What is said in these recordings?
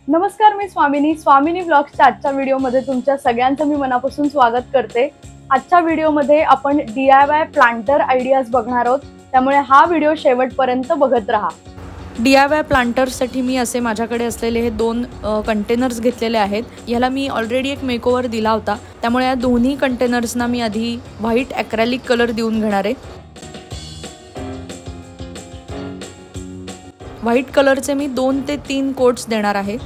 नमस्कार, मी स्वामिनी व्लॉग्सच्या आजच्या व्हिडिओमध्ये तुमच्या सगळ्यांचं मी मनापासून स्वागत करते। आजच्या व्हिडिओमध्ये आपण DIY प्लांटर आयडियाज बघणार आहोत, त्यामुळे हा व्हिडिओ शेवटपर्यंत बघत राहा। DIY प्लांटर्ससाठी मी असे माझ्याकडे असलेले हे दोन कंटेनर्स घेतलेले आहेत। याला मी ऑलरेडी एक मेकओव्हर दिला होता, त्यामुळे या दोन्ही कंटेनर्सना मी आधी व्हाईट ॲक्रेलिक कलर देऊन घेणार आहे। व्हाईट कलरचे मी 2 ते 3 कोट्स देणार आहे।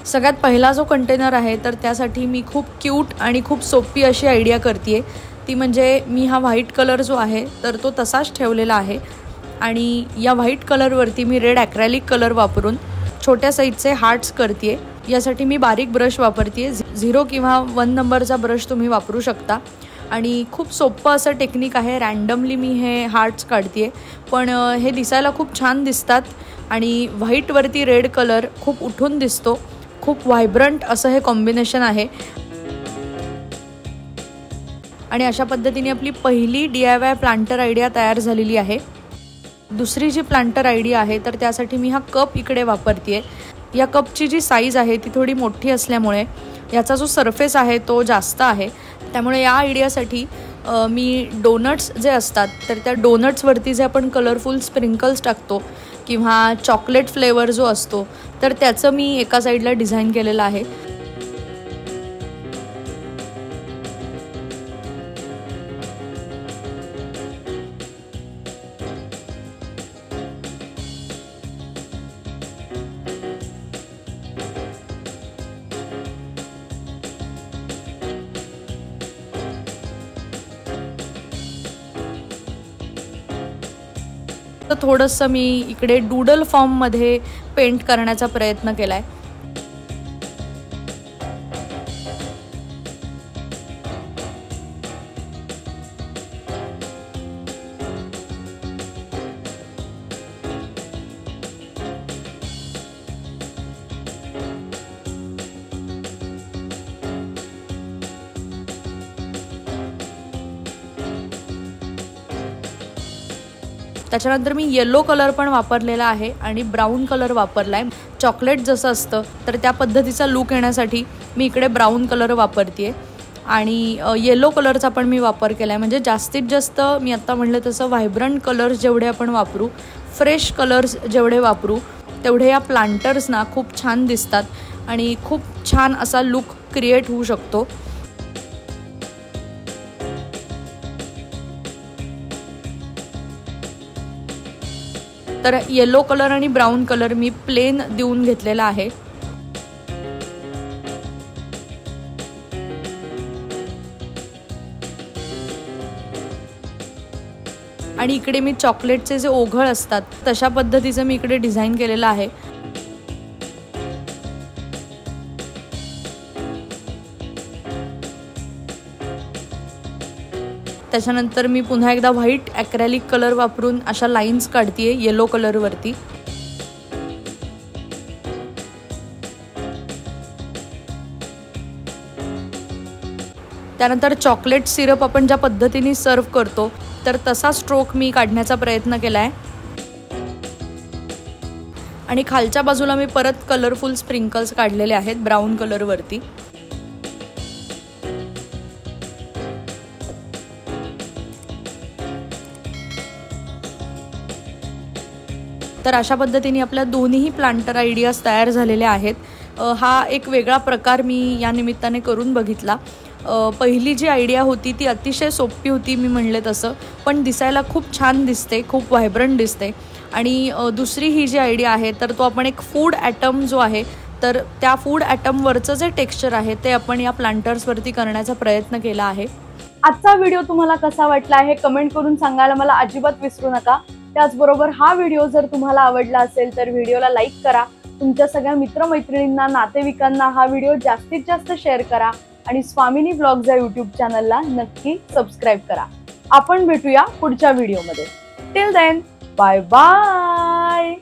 सगळ्यात पहिला जो कंटेनर आहे तर त्यासाठी मी खूप क्यूट आणि खूप सोपी अशी आयडिया करते। ती म्हणजे मी हा व्हाईट कलर जो आहे तर तो तसाच ठेवलेला आहे आणि या व्हाईट कलरवरती मी रेड ॲक्रेलिक कलर वापरून छोट्या साईजचे हार्ट्स करते। यासाठी मी बारीक ब्रश वापरते, 0 किंवा 1 नंबरचा ब्रश तुम्ही वापरू शकता आणि खूप सोपं असं टेक्निक आहे। रँडमली मी हे हार्ट्स काढते, पण हे दिसायला खूप छान दिसतात आणि व्हाईटवरती रेड कलर खूप उठून दिसतो। खूप व्हायब्रंट असं हे कॉम्बिनेशन आहे आणि अशा पद्धतीने आपली पहिली DIY प्लांटर आयडिया तयार झालेली आहे। दुसरी जी प्लांटर आयडिया आहे तर त्यासाठी मी हा कप इकडे वापरते। या कपची जी साईज आहे ती थोडी मोठी असल्यामुळे याचा जो सरफेस आहे तो जास्त आहे, त्यामुळे या आयडियासाठी मी डोनट्स जे असतात तर त्या डोनट्सवरती जे आपण कलरफुल स्प्रिंकल्स टाकतो किंवा चॉकलेट फ्लेवर जो असतो तर त्याचं मी एका साईडला डिझाईन केलेलं आहे। तर थोडंसं मी इकडे डूडल फॉर्म मध्ये पेंट करण्याचा प्रयत्न केलाय। त्याच्यानंतर मी येलो कलर पण वापरलेला आहे आणि ब्राऊन कलर वापरलाय। चॉकलेट जसं असतं तर त्या पद्धतीचा लुक येण्यासाठी मी इकडे ब्राऊन कलर वापरते आणि येलो कलरचा पण मी वापर केलाय। म्हणजे जास्तीत जास्त मी आता म्हणलं तसं व्हायब्रंट कलर्स जेवढे आपण वापरू, फ्रेश कलर्स जेवढे वापरू, तेवढे या प्लांटर्सना खूप छान दिसतात आणि खूप छान असा लुक क्रिएट होऊ शकतो। तर येलो कलर आणि ब्राऊन कलर मी प्लेन देऊन घेतलेला आहे आणि इकडे मी चॉकलेटचे जे ओघळ असतात तशा पद्धतीचं मी इकडे डिझाईन केलेलं आहे। त्याच्यानंतर मी पुन्हा एकदा व्हाईट ॲक्रेलिक कलर वापरून अशा लाईन्स काढते येलो कलरवरती। त्यानंतर चॉकलेट सिरप आपण ज्या पद्धतीने सर्व करतो तर तसा स्ट्रोक मी काढण्याचा प्रयत्न केलाय आणि खालच्या बाजूला मी परत कलरफुल स्प्रिंकल्स काढलेले आहेत ब्राऊन कलरवरती। तर अशा पद्धतीने आपल्या दोन्ही प्लांटर आयडियाज तयार झालेल्या आहेत। हा एक वेगळा प्रकार मी या निमित्ताने करून बघितला। पहिली जी आयडिया होती ती अतिशय सोपी होती, मी म्हणले तसं, पण दिसायला खूप छान दिसते, खूप व्हायब्रंट दिसते। आणि दुसरी ही जी आयडिया आहे तर तो आपण एक फूड ॲटम जो आहे तर त्या फूड ॲटमवरचं जे टेक्स्चर आहे ते आपण या प्लांटर्सवरती करण्याचा प्रयत्न केला आहे। आजचा व्हिडिओ तुम्हाला कसा वाटला हे कमेंट करून सांगायला मला अजिबात विसरू नका। त्याचबरोबर हा व्हिडिओ जर तुम्हाला आवडला असेल तर व्हिडिओला लाईक करा, तुमच्या सगळ्या मित्रमैत्रिणींना, नातेवाईकांना हा व्हिडिओ जास्तीत जास्त शेअर करा आणि स्वामिनी व्लॉग्स या यूट्यूब चॅनलला नक्की सबस्क्राइब करा। आपण भेटूया पुढच्या व्हिडिओमध्ये। Till then, bye bye.